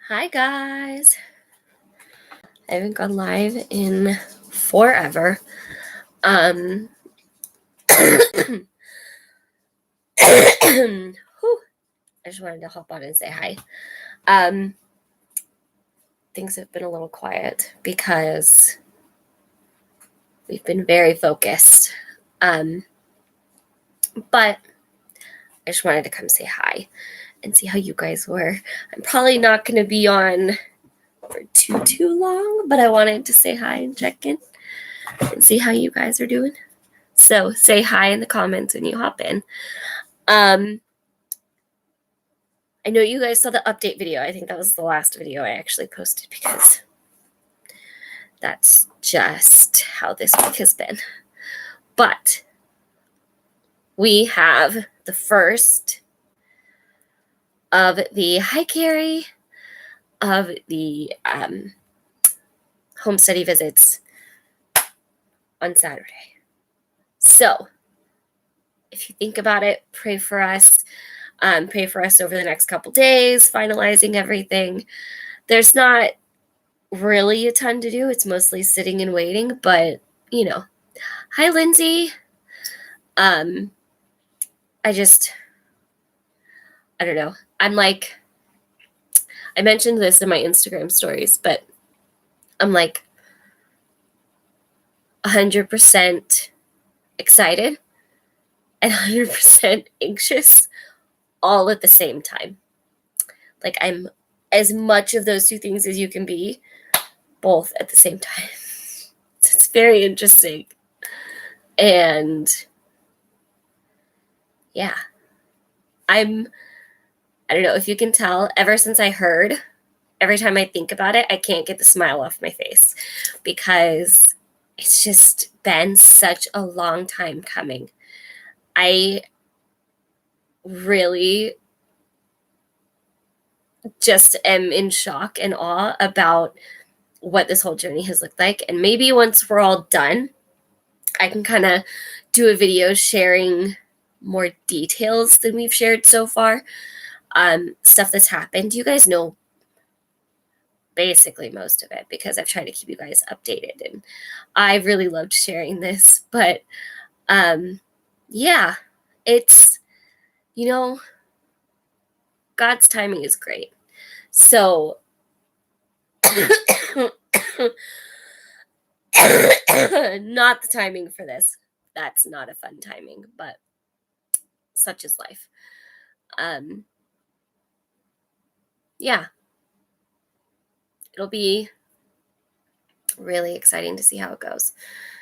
Hi guys. I haven't gone live in forever. Whew, I just wanted to hop on and say hi. Things have been a little quiet because we've been very focused. But I just wanted to come say hi and see how you guys were. I'm probably not going to be on for too long, but I wanted to say hi and check in and see how you guys are doing. So say hi in the comments when you hop in. I know you guys saw the update video. I think that was the last video I actually posted because that's just how this week has been. But we have the first of the Hi Carrie of the home study visits on Saturday. So if you think about it, pray for us. Pray for us over the next couple days, finalizing everything. There's not really a ton to do. It's mostly sitting and waiting, but hi Lindsay. I don't know. I mentioned this in my Instagram stories, but I'm like 100% excited and 100% anxious all at the same time. Like I'm as much of those two things as you can be, both at the same time. It's very interesting. And yeah, I don't know if you can tell, ever since I heard, every time I think about it, I can't get the smile off my face because it's just been such a long time coming. I really just am in shock and awe about what this whole journey has looked like. And maybe once we're all done, I can kind of do a video sharing more details than we've shared so far. Stuff that's happened. You guys know basically most of it because I've tried to keep you guys updated, and I really loved sharing this. But yeah, it's God's timing is great. So not the timing for this. That's not a fun timing, but such is life. Yeah, it'll be really exciting to see how it goes.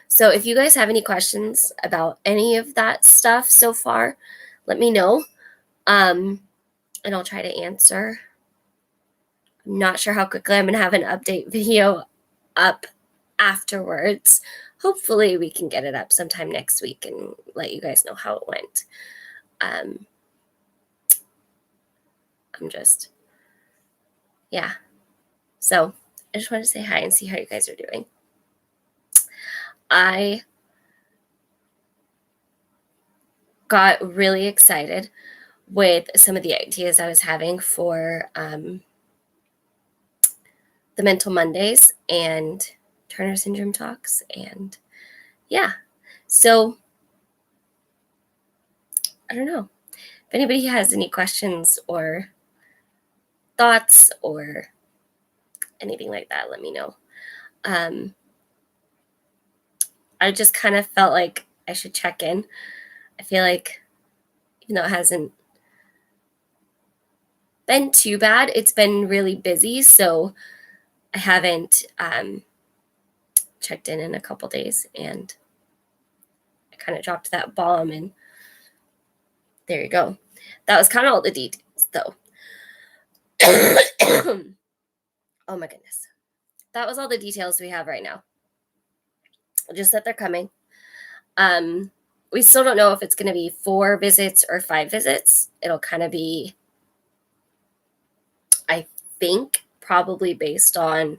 So if you guys have any questions about any of that stuff so far, let me know. And I'll try to answer. I'm not sure how quickly I'm going to have an update video up afterwards. Hopefully we can get it up sometime next week and let you guys know how it went. Yeah. So I just wanted to say hi and see how you guys are doing. I got really excited with some of the ideas I was having for the Mental Mondays and Turner Syndrome talks. And yeah, so I don't know. If anybody has any questions or thoughts or anything like that, let me know. I just kind of felt like I should check in. I feel like, even though it hasn't been too bad, it's been really busy, so I haven't checked in a couple days, and I kind of dropped that bomb, and there you go. That was kind of all the details, though. Oh my goodness. That was all the details we have right now. Just that they're coming. We still don't know if it's going to be 4 visits or 5 visits. It'll kind of be, I think, probably based on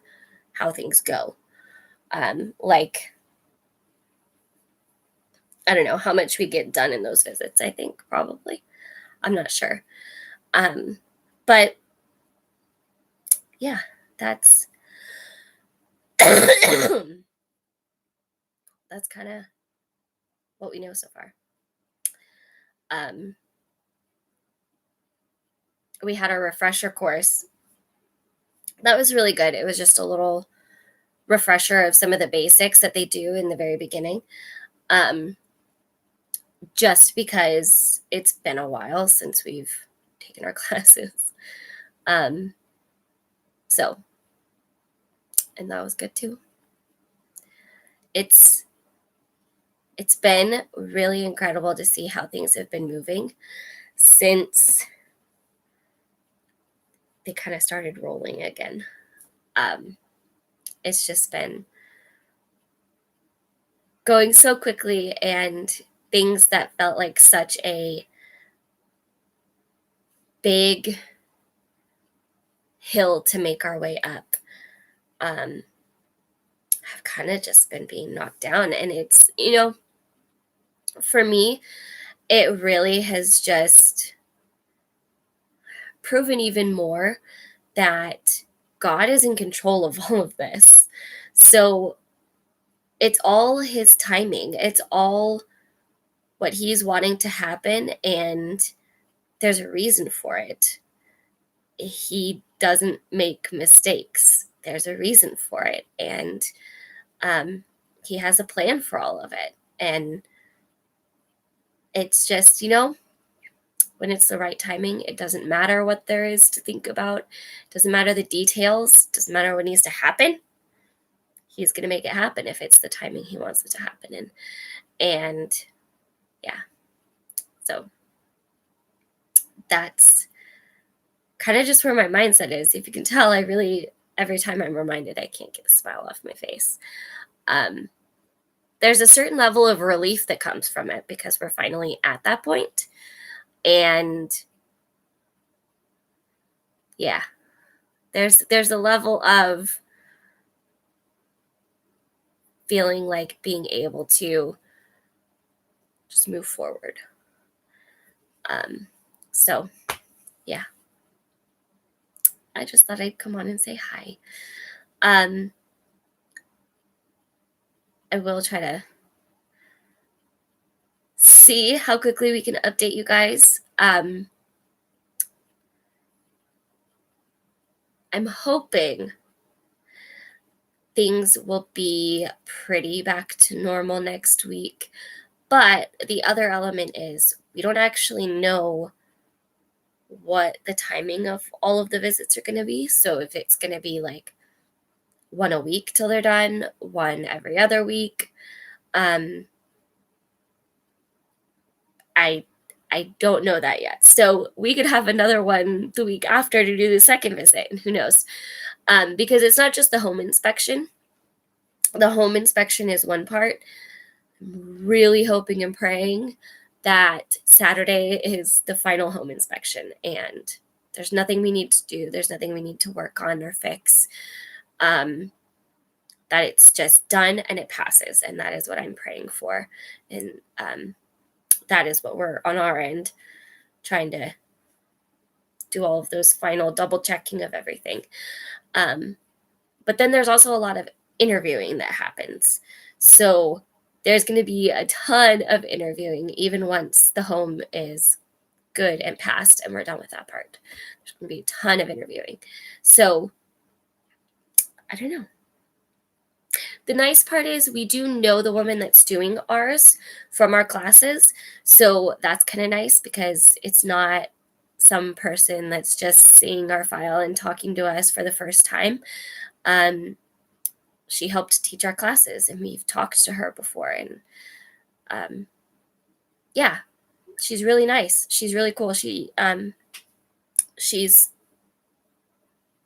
how things go. Like, I don't know how much we get done in those visits, I think, probably. I'm not sure. But yeah, that's that's kind of what we know so far. Um, we had a refresher course. That was really good. It was just a little refresher of some of the basics that they do in the very beginning. Um, just because it's been a while since we've taken our classes. Um, so, and that was good too. It's it's been really incredible to see how things have been moving since they kind of started rolling again. Um, it's just been going so quickly, and things that felt like such a big hill to make our way up um, have kind of just been being knocked down. And it's, for me, it really has just proven even more that God is in control of all of this. So it's all his timing. It's all what he's wanting to happen, and there's a reason for it. He doesn't make mistakes. There's a reason for it, and um, he has a plan for all of it. And it's just, when it's the right timing, it doesn't matter what there is to think about. It doesn't matter the details. It doesn't matter what needs to happen. He's going to make it happen if it's the timing he wants it to happen in. And yeah, so that's kind of just where my mindset is. If you can tell, I really, every time I'm reminded, I can't get a smile off my face. There's a certain level of relief that comes from it because we're finally at that point. And yeah, there's a level of feeling like being able to just move forward. So yeah, I just thought I'd come on and say hi. I will try to see how quickly we can update you guys. I'm hoping things will be pretty back to normal next week. But the other element is we don't actually know what the timing of all of the visits are going to be. So if it's going to be like one a week till they're done, one every other week, I don't know that yet. So we could have another one the week after to do the second visit, and who knows? Because it's not just the home inspection. The home inspection is one part. I'm really hoping and praying that Saturday is the final home inspection, and there's nothing we need to do. There's nothing we need to work on or fix. That it's just done and it passes, and that is what I'm praying for. And that is what we're on our end trying to do, all of those final double checking of everything. But then there's also a lot of interviewing that happens. So there's going to be a ton of interviewing even once the home is good and passed and we're done with that part. There's going to be a ton of interviewing. So I don't know. The nice part is we do know the woman that's doing ours from our classes. So that's kind of nice because it's not some person that's just seeing our file and talking to us for the first time. She helped teach our classes and we've talked to her before. And yeah, she's really nice. She's really cool. She's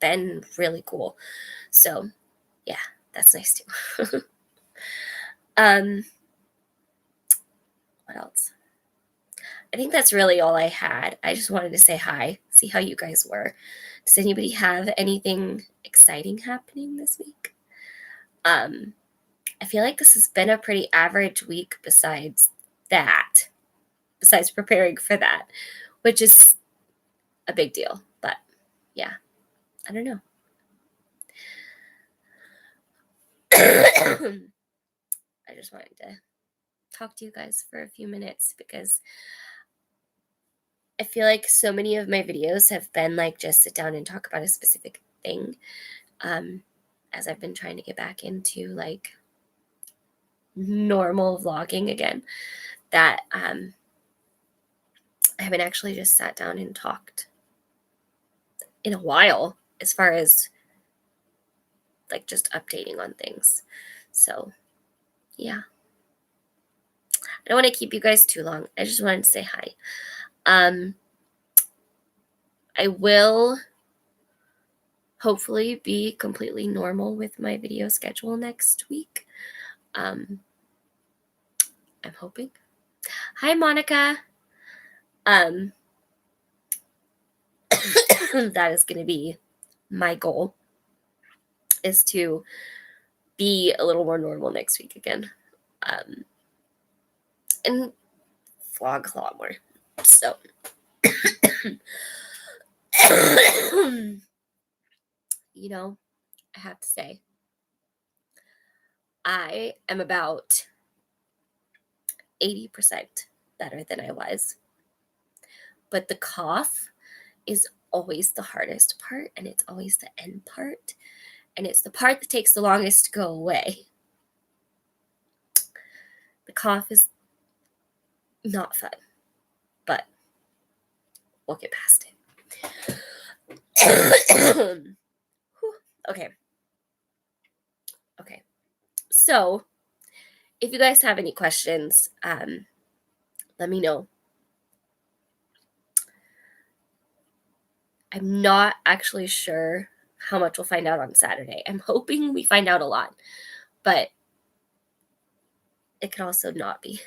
been really cool. So yeah, that's nice too. What else? I think that's really all I had. I just wanted to say hi, see how you guys were. Does anybody have anything exciting happening this week? I feel like this has been a pretty average week besides preparing for that, which is a big deal. But yeah, I don't know. I just wanted to talk to you guys for a few minutes because I feel like so many of my videos have been like just sit down and talk about a specific thing. As I've been trying to get back into like normal vlogging again, that I haven't actually just sat down and talked in a while as far as like just updating on things. So yeah, I don't want to keep you guys too long. I just wanted to say hi. I will hopefully be completely normal with my video schedule next week. I'm hoping. Hi, Monica. That is going to be my goal, is to be a little more normal next week again, and vlog a lot more. So, you know, I have to say, I am about 80% better than I was, but the cough is always the hardest part, and it's always the end part, and it's the part that takes the longest to go away. The cough is not fun, but we'll get past it. Okay. So, if you guys have any questions, let me know. I'm not actually sure how much we'll find out on Saturday. I'm hoping we find out a lot, but it could also not be.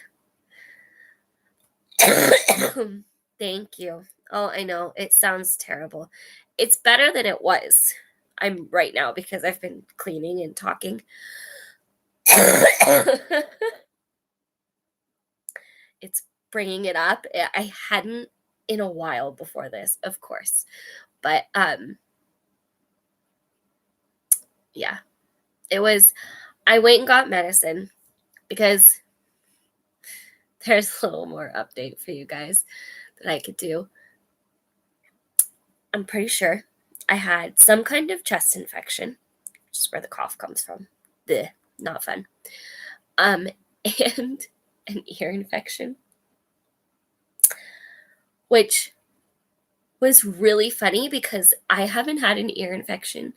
Thank you. Oh, I know. It sounds terrible. It's better than it was. I'm right now because I've been cleaning and talking. It's bringing it up. I hadn't in a while before this, of course. But yeah. I went and got medicine because there's a little more update for you guys that I could do. I'm pretty sure I had some kind of chest infection, which is where the cough comes from. Blech, not fun. And an ear infection, which was really funny because I haven't had an ear infection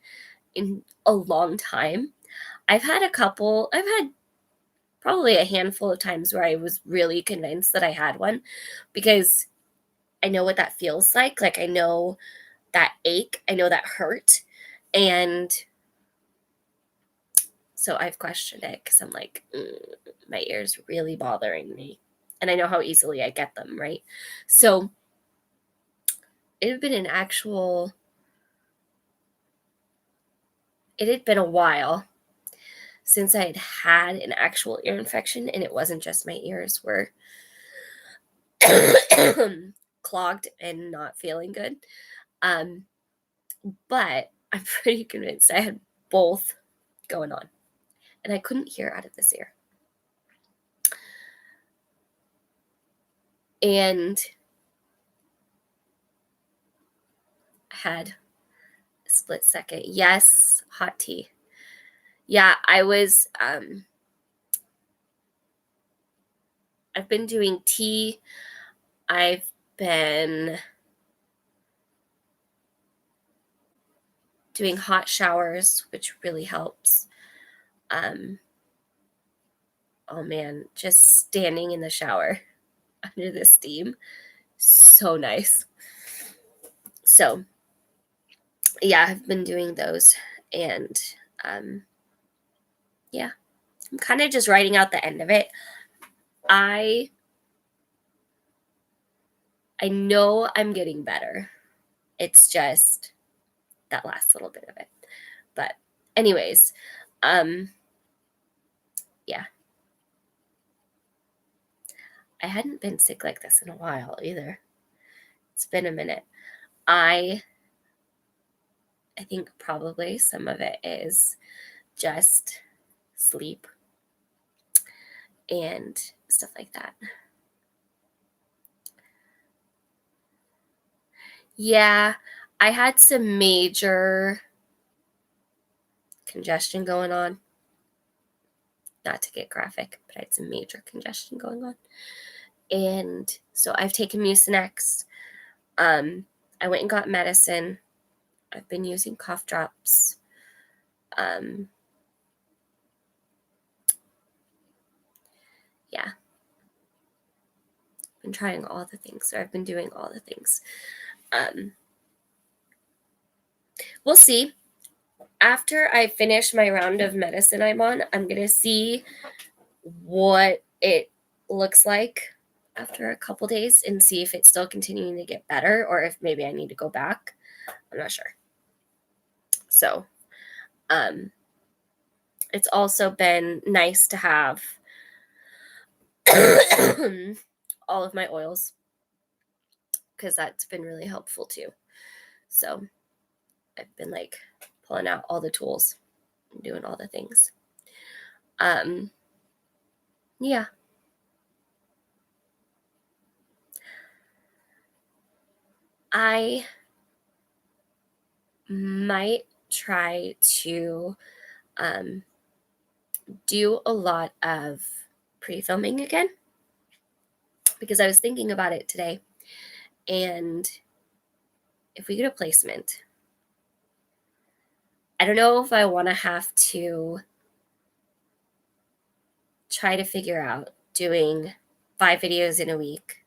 in a long time. I've had probably a handful of times where I was really convinced that I had one because I know what that feels like. Like, I know that ache, I know that hurt. And so I've questioned it because I'm like, my ear's really bothering me. And I know how easily I get them, right? So it had been a while since I had had an actual ear infection, and it wasn't just my ears were clogged and not feeling good. But I'm pretty convinced I had both going on, and I couldn't hear out of this ear. And I had a split second. Yes, hot tea. Yeah, I've been doing tea. I've been doing hot showers, which really helps. Oh man, just standing in the shower under the steam, so nice. So yeah, I've been doing those, and yeah, I'm kind of just writing out the end of it. I know I'm getting better. It's just that last little bit of it. But anyways, yeah. I hadn't been sick like this in a while either. It's been a minute. I think probably some of it is just sleep, and stuff like that. Yeah, I had some major congestion going on. Not to get graphic, but I had some major congestion going on. And so I've taken Mucinex. I went and got medicine. I've been using cough drops. Yeah. Been trying all the things. So I've been doing all the things. We'll see. After I finish my round of medicine I'm on, I'm going to see what it looks like after a couple days and see if it's still continuing to get better or if maybe I need to go back. I'm not sure. So, it's also been nice to have all of my oils because that's been really helpful too. So, I've been like pulling out all the tools and doing all the things. Yeah. I might try to do a lot of pre-filming again because I was thinking about it today. And if we get a placement, I don't know if I want to have to try to figure out doing 5 videos in a week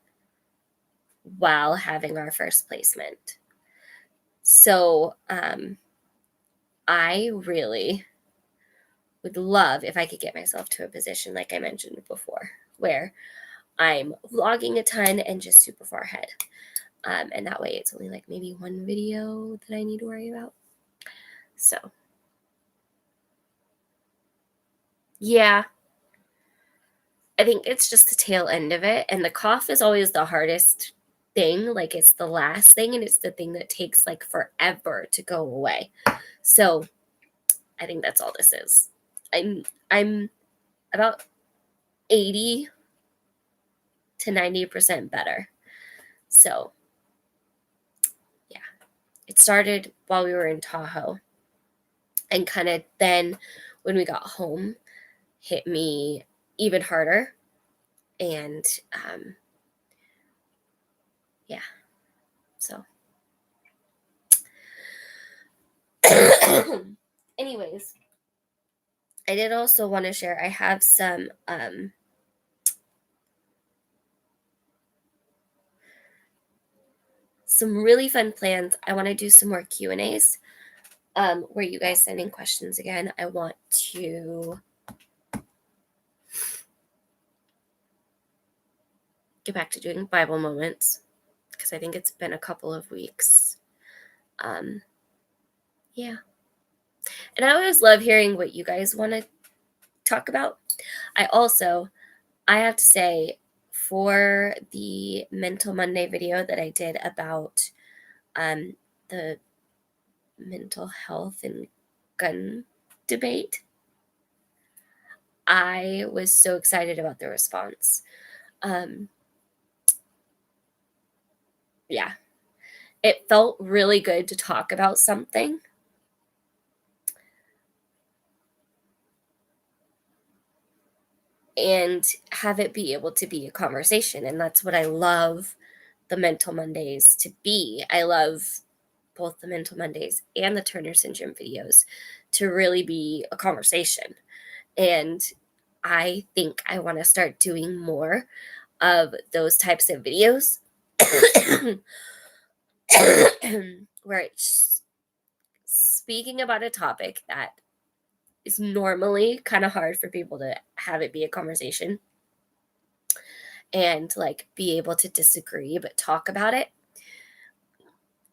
while having our first placement. So I really would love if I could get myself to a position like I mentioned before, where I'm vlogging a ton and just super far ahead. And that way it's only like maybe 1 video that I need to worry about. So, yeah, I think it's just the tail end of it. And the cough is always the hardest thing. Like, it's the last thing, and it's the thing that takes like forever to go away. So, I think that's all this is. I'm about 80 to 90% better. So, yeah, it started while we were in Tahoe, and kind of then when we got home, hit me even harder. And yeah, so anyways, I did also want to share, I have some really fun plans. I want to do some more Q&As where you guys send in questions again. I want to get back to doing Bible moments because I think it's been a couple of weeks. Yeah. And I always love hearing what you guys want to talk about. I have to say, for the Mental Monday video that I did about the mental health and gun debate, I was so excited about the response. Yeah, it felt really good to talk about something and have it be able to be a conversation. And that's what I love the Mental Mondays to be. I love both the Mental Mondays and the Turner Syndrome videos to really be a conversation. And I think I want to start doing more of those types of videos where it's speaking about a topic that is normally kind of hard for people to have it be a conversation and like be able to disagree but talk about it.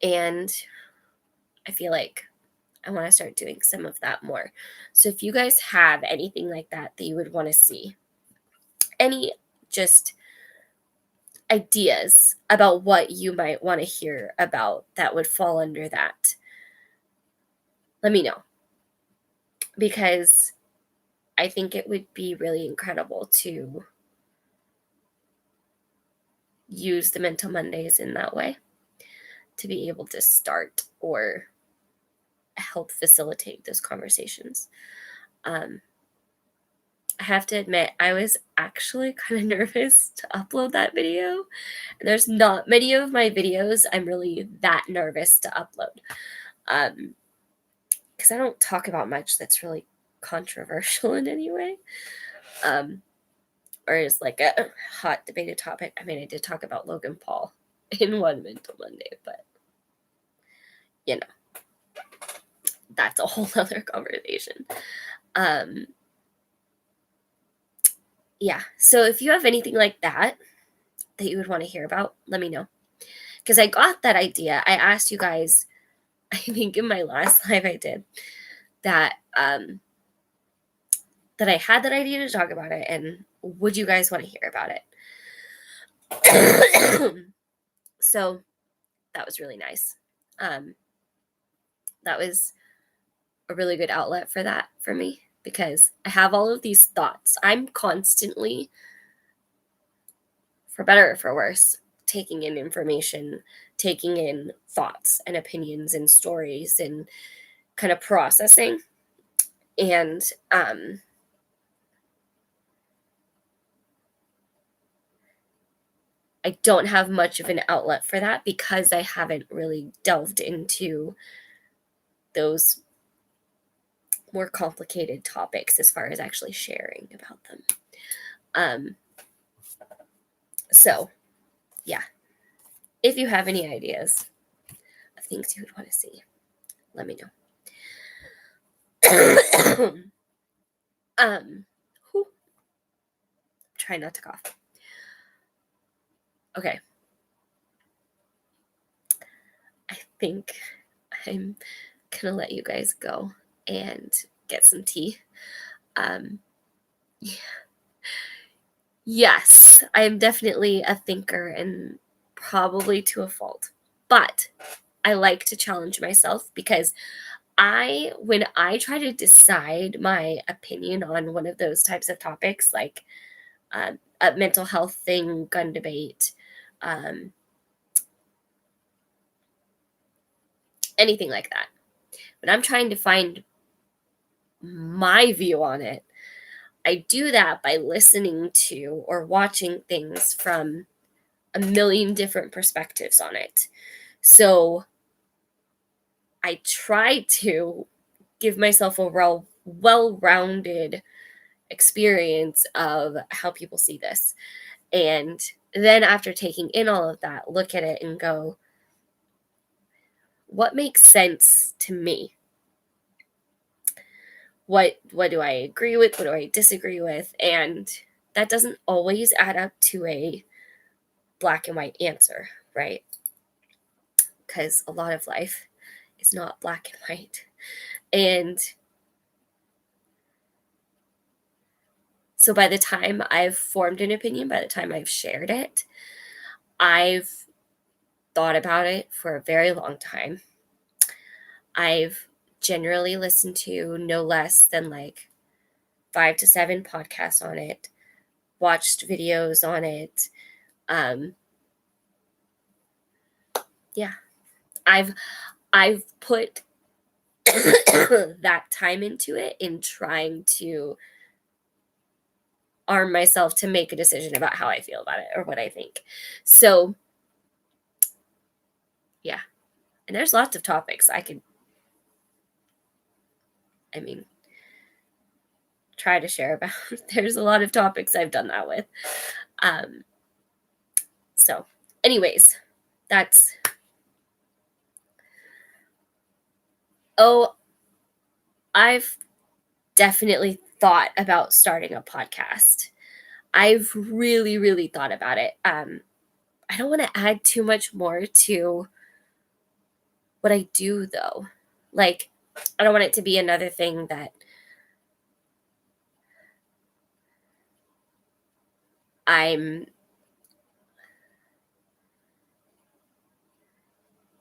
And I feel like I want to start doing some of that more. So if you guys have anything like that you would want to see, any just ideas about what you might want to hear about that would fall under that, let me know. Because I think it would be really incredible to use the Mental Mondays in that way, to be able to start or help facilitate those conversations. I have to admit, I was actually kind of nervous to upload that video. And there's not many of my videos I'm really that nervous to upload. Because I don't talk about much that's really controversial in any way. Or is like a hot debated topic. I mean, I did talk about Logan Paul in one Mental Monday, but you know, that's a whole other conversation. Yeah. So if you have anything like that you would want to hear about, let me know. Because I got that idea. I asked you guys, I think in my last live I did, that that I had that idea to talk about it, and would you guys want to hear about it? So that was really nice. That was a really good outlet for that for me, because I have all of these thoughts. I'm constantly, for better or for worse, taking in information, taking in thoughts and opinions and stories and kind of processing. And I don't have much of an outlet for that because I haven't really delved into those more complicated topics as far as actually sharing about them. So, yeah. If you have any ideas of things you would want to see, let me know. Whew, try not to cough. Okay. I think I'm gonna let you guys go and get some tea. Yeah. Yes, I'm definitely a thinker, and probably to a fault. But I like to challenge myself, because when I try to decide my opinion on one of those types of topics, like a mental health thing, gun debate, um, anything like that, when I'm trying to find my view on it, I do that by listening to or watching things from a million different perspectives on it. So I try to give myself a well rounded experience of how people see this. And then after taking in all of that, look at it and go, what makes sense to me? What do I agree with? What do I disagree with? And that doesn't always add up to a black and white answer, right? Because a lot of life is not black and white. And so by the time I've formed an opinion, by the time I've shared it, I've thought about it for a very long time. I've generally listened to no less than like 5 to 7 podcasts on it, watched videos on it. Yeah, I've put that time into it, in trying to arm myself to make a decision about how I feel about it or what I think. So, yeah. And there's lots of topics I mean, try to share about. There's a lot of topics I've done that with. So, anyways, that's. Oh, I've definitely thought about starting a podcast. I've really, really thought about it. I don't want to add too much more to what I do, though. Like, I don't want it to be another thing that I'm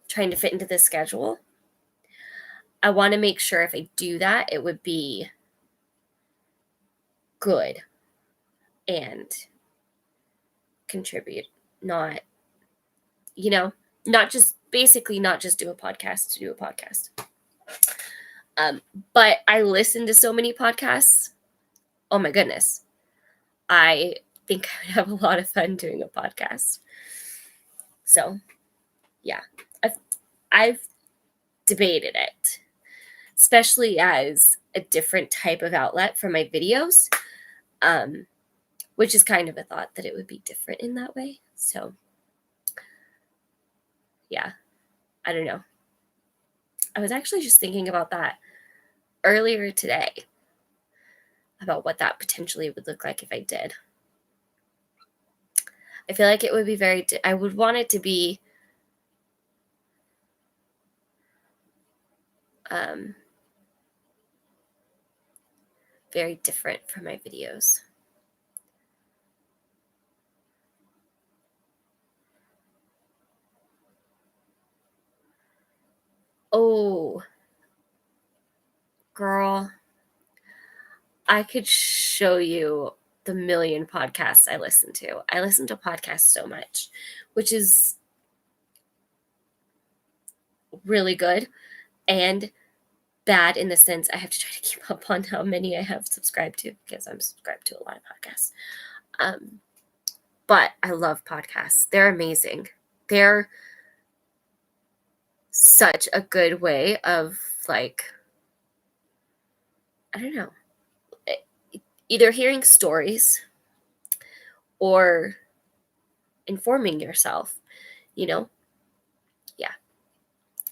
trying to fit into the schedule. I want to make sure if I do that, it would be good and contribute, not, not just do a podcast to do a podcast. But I listen to so many podcasts. Oh my goodness. I think I would have a lot of fun doing a podcast. So, yeah, I've debated it, especially as a different type of outlet for my videos, which is kind of a thought that it would be different in that way. So, yeah, I don't know. I was actually just thinking about that earlier today, about what that potentially would look like if I did. I feel like it would be I would want it to be very different from my videos. Oh, girl, I could show you the million podcasts I listen to. I listen to podcasts so much, which is really good and bad in the sense I have to try to keep up on how many I have subscribed to, because I'm subscribed to a lot of podcasts. But I love podcasts. They're amazing. They're such a good way of, like, I don't know, either hearing stories or informing yourself, Yeah.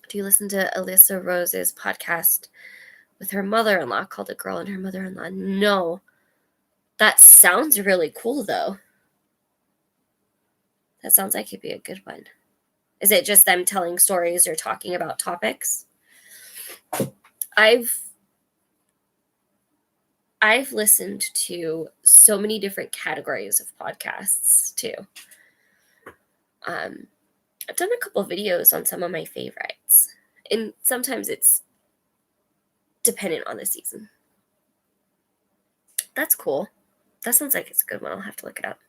Do you listen to Alyssa Rose's podcast with her mother-in-law called A Girl and Her Mother-in-Law? No. That sounds really cool, though. That sounds like it'd be a good one. Is it just them telling stories or talking about topics? I've listened to so many different categories of podcasts too. I've done a couple videos on some of my favorites, and sometimes it's dependent on the season. That's cool. That sounds like it's a good one. I'll have to look it up.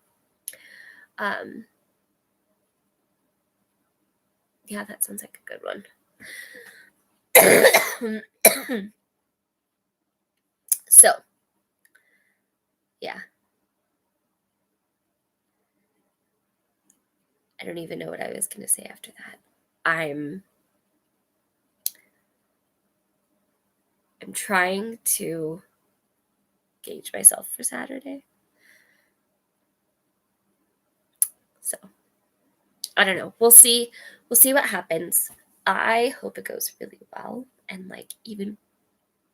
Yeah, that sounds like a good one. So, yeah. I don't even know what I was going to say after that. I'm trying to gauge myself for Saturday. So, I don't know. We'll see. We'll see what happens. I hope it goes really well and, like, even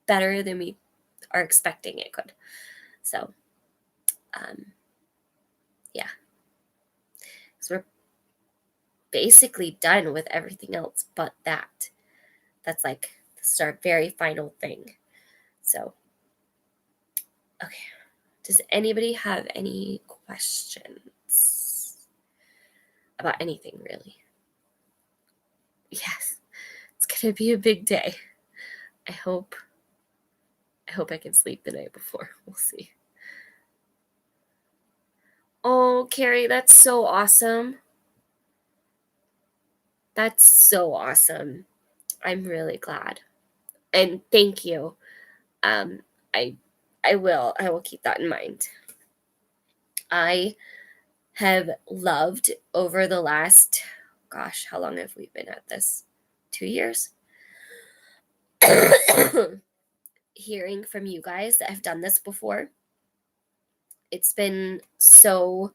better than we are expecting it could. So, yeah. So we're basically done with everything else but that. That's like our very final thing. So, okay. Does anybody have any questions about anything, really? Yes, it's gonna be a big day. I hope I can sleep the night before. We'll see. Oh, Carrie, that's so awesome. That's so awesome. I'm really glad. And thank you. I will keep that in mind. I have loved over the last, gosh, how long have we been at this? 2 years? Hearing from you guys that have done this before. It's been so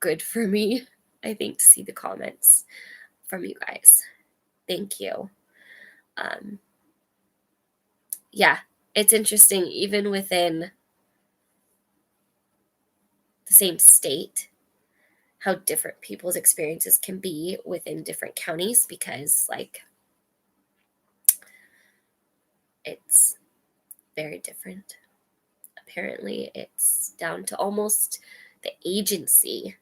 good for me, I think, to see the comments from you guys. Thank you. Yeah, it's interesting, even within the same state, how different people's experiences can be within different counties, because, like, it's very different. Apparently, it's down to almost the agency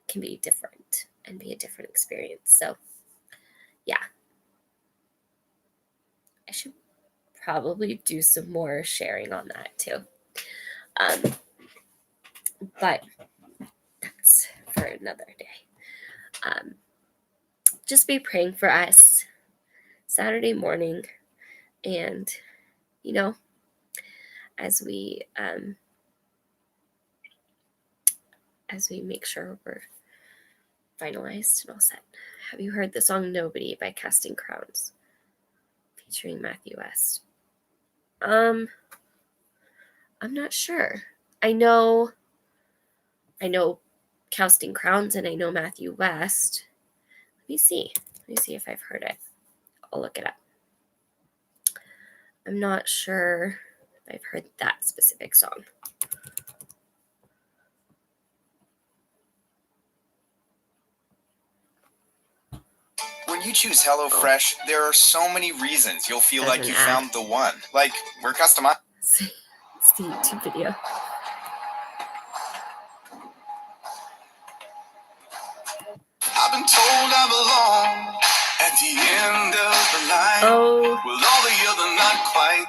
can be different and be a different experience. So, yeah. I should probably do some more sharing on that too. But that's for another day. Just be praying for us Saturday morning, and as we make sure we're finalized and all set. Have you heard the song Nobody by Casting Crowns featuring Matthew West? I'm not sure. I know Casting Crowns and I know Matthew West. Let me see if I've heard it. I'll look it up. I'm not sure if I've heard that specific song. When you choose HelloFresh, there are so many reasons you'll feel like you found the one. Like, we're customized. It's the YouTube video. I've been told I belong at the end of the line. Oh. Will all the other not quite?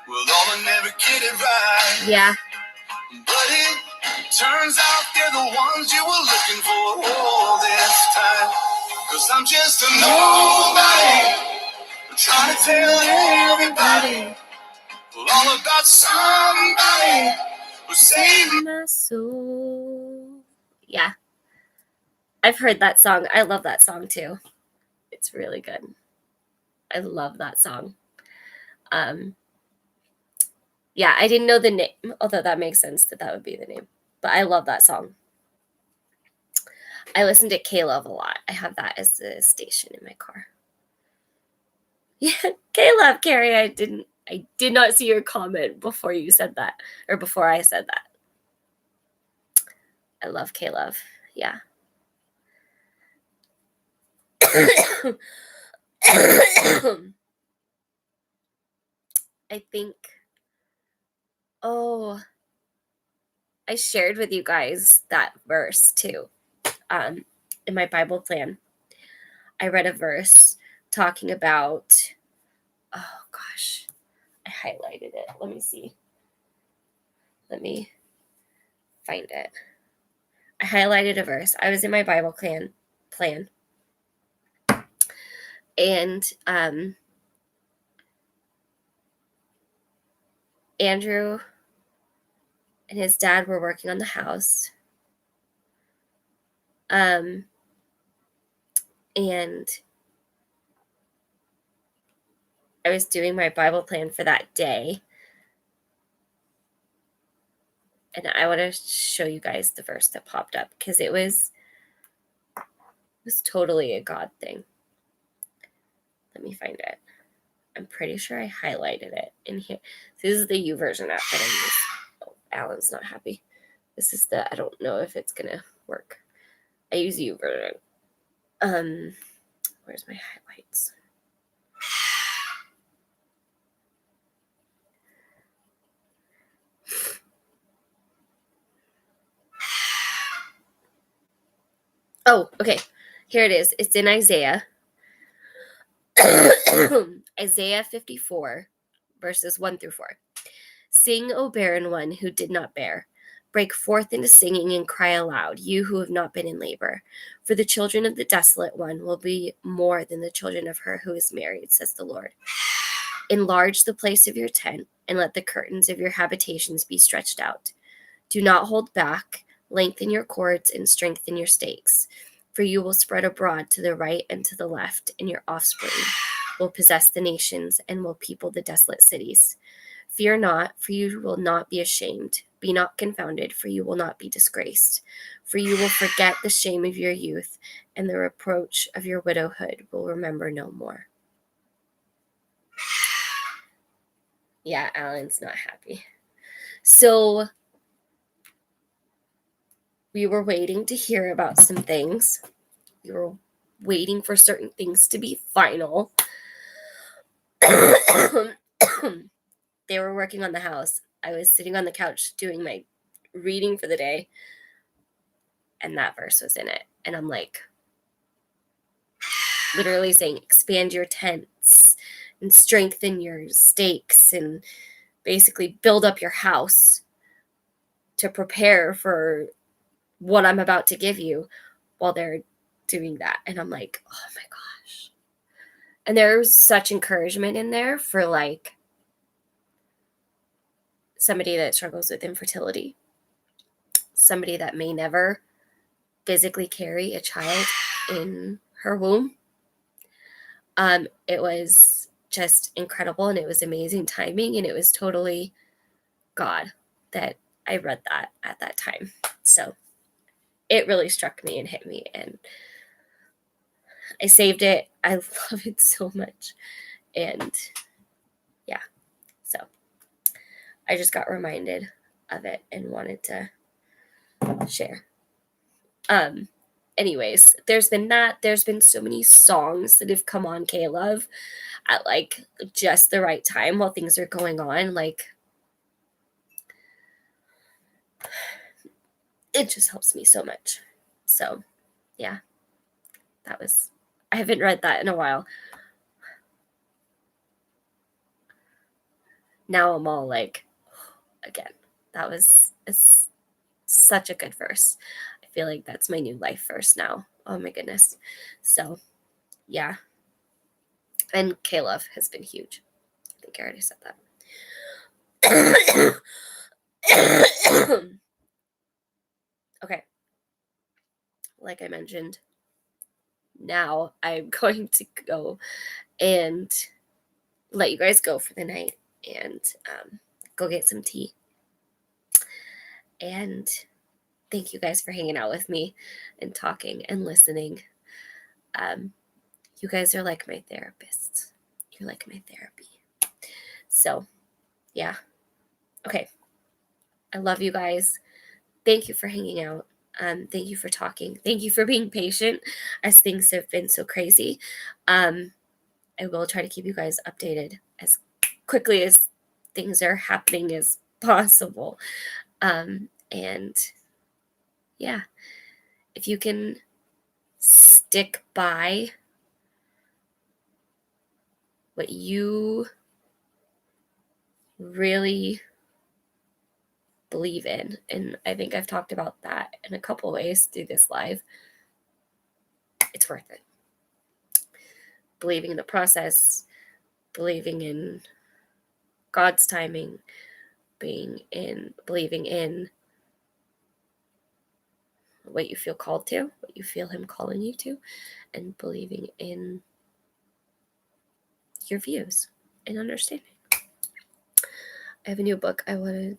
Will all the never get it right? Yeah. But it turns out they're the ones you were looking for all this time. 'Cause I'm just a nobody, trying to tell everybody all about somebody who saved my soul. Yeah. I've heard that song. I love that song too. It's really good. I love that song. Yeah, I didn't know the name, although that makes sense that would be the name. But I love that song. I listen to K-Love a lot. I have that as the station in my car. Yeah, K-Love, Carrie, I did not see your comment before you said that, or before I said that. I love K-Love. Yeah. I think, I shared with you guys that verse too, in my Bible plan. I read a verse talking about, oh gosh, I highlighted it. Let me see. Let me find it. I highlighted a verse. I was in my Bible plan. And Andrew and his dad were working on the house. And I was doing my Bible plan for that day. And I want to show you guys the verse that popped up because it was totally a God thing. Let me find it. I'm pretty sure I highlighted it in here. This is the YouVersion app that I use. Oh, Alan's not happy. This is I don't know if it's going to work. I use YouVersion. Where's my highlights? Oh, okay. Here it is. It's in Isaiah. Isaiah 54, verses 1 through 4. Sing, O barren one who did not bear. Break forth into singing and cry aloud, you who have not been in labor. For the children of the desolate one will be more than the children of her who is married, says the Lord. Enlarge the place of your tent, and let the curtains of your habitations be stretched out. Do not hold back. Lengthen your cords and strengthen your stakes. For you will spread abroad to the right and to the left, and your offspring will possess the nations and will people the desolate cities. Fear not, for you will not be ashamed. Be not confounded, for you will not be disgraced. For you will forget the shame of your youth, and the reproach of your widowhood will remember no more. Yeah, Alan's not happy. So we were waiting to hear about some things. We were waiting for certain things to be final. They were working on the house. I was sitting on the couch doing my reading for the day, and that verse was in it. And I'm like, literally saying, expand your tents and strengthen your stakes and basically build up your house. to prepare for what I'm about to give you while they're doing that. And I'm like, oh my gosh. And there's such encouragement in there for like somebody that struggles with infertility, somebody that may never physically carry a child in her womb. It was just incredible, and it was amazing timing, and it was totally God that I read that at that time. So it really struck me and hit me, and I saved it. I love it so much. And yeah, so I just got reminded of it and wanted to share. Anyways, there's been so many songs that have come on K-Love at like just the right time while things are going on. Like, it just helps me so much. So yeah, I haven't read that in a while. Now I'm all like, again, it's such a good verse. I feel like that's my new life verse now. Oh my goodness. So yeah. And K-Love has been huge. I think I already said that. Okay. Like I mentioned, now I'm going to go and let you guys go for the night and go get some tea. And thank you guys for hanging out with me and talking and listening. You guys are like my therapists. You're like my therapy. So, yeah. Okay. I love you guys. Thank you for hanging out. Thank you for talking. Thank you for being patient as things have been so crazy. I will try to keep you guys updated as quickly as things are happening as possible. And yeah, if you can stick by what you really believe in, and I think I've talked about that in a couple ways through this live, it's worth it. Believing in the process, believing in God's timing, believing in what you feel called to, what you feel Him calling you to, and believing in your views and understanding. I have a new book I wanted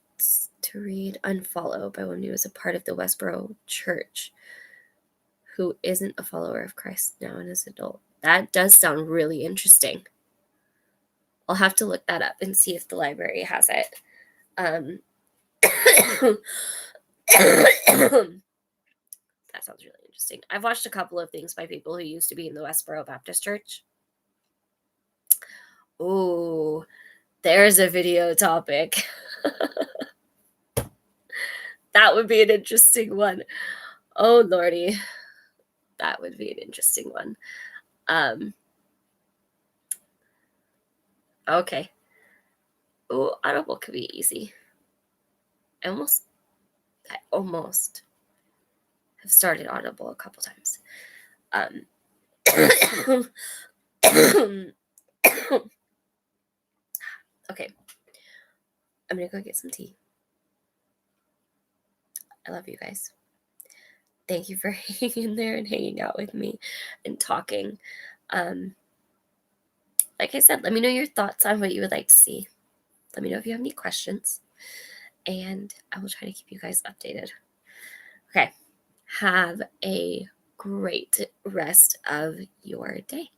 to read, Unfollow, by one who was a part of the Westboro Church, who isn't a follower of Christ now and is an adult. That does sound really interesting. I'll have to look that up and see if the library has it. That sounds really interesting. I've watched a couple of things by people who used to be in the Westboro Baptist Church. Oh, there's a video topic. That would be an interesting one. Oh, Lordy. That would be an interesting one. Okay. Oh, Audible could be easy. I almost have started Audible a couple times. Okay. I'm going to go get some tea. I love you guys. Thank you for hanging in there and hanging out with me and talking. Like I said, let me know your thoughts on what you would like to see. Let me know if you have any questions. And I will try to keep you guys updated. Okay. Have a great rest of your day.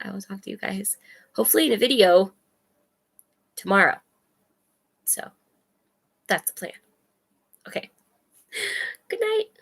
I will talk to you guys hopefully in a video tomorrow. So that's the plan. Okay. Good night.